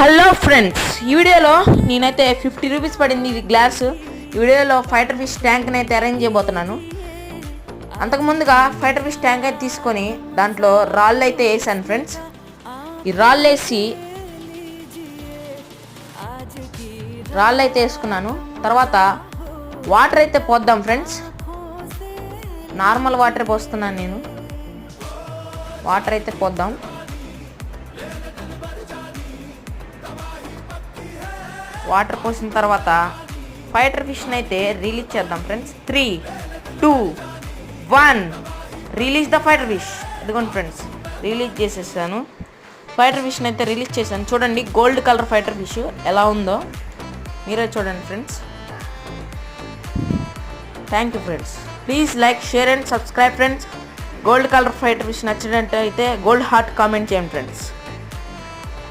Hello friends, ఈ వీడియోలో నేనైతే 50 రూపీస్ పడింది ఇది గ్లాసు. ఈ వీడియోలో ఫైటర్ ఫిష్ ట్యాంక్ని అయితే అరేంజ్ చేయబోతున్నాను. అంతకుముందుగా ఫైటర్ ఫిష్ ట్యాంక్ అయితే తీసుకొని దాంట్లో రాళ్ళు అయితే వేసాను ఫ్రెండ్స్. ఈ రాళ్ళు అయితే వేసుకున్నాను. తర్వాత వాటర్ అయితే పోద్దాం ఫ్రెండ్స్. నార్మల్ వాటర్ పోస్తున్నాను నేను. వాటర్ అయితే పోద్దాం. వాటర్ పోసిన తర్వాత ఫైటర్ ఫిష్ని అయితే రిలీజ్ చేద్దాం friends. 3, 2, 1 release the fighter fish. ఇదిగోండి ఫ్రెండ్స్, రిలీజ్ చేసేసాను. ఫైటర్ ఫిష్ని అయితే రిలీజ్ చేశాను. చూడండి గోల్డ్ కలర్ ఫైటర్ ఫిష్ ఎలా ఉందో మీరే చూడండి friends. Thank you friends. Please like, share and subscribe friends. Gold colour fighter fish నచ్చినట్టు అయితే గోల్డ్ హార్ట్ కామెంట్ చేయండి ఫ్రెండ్స్.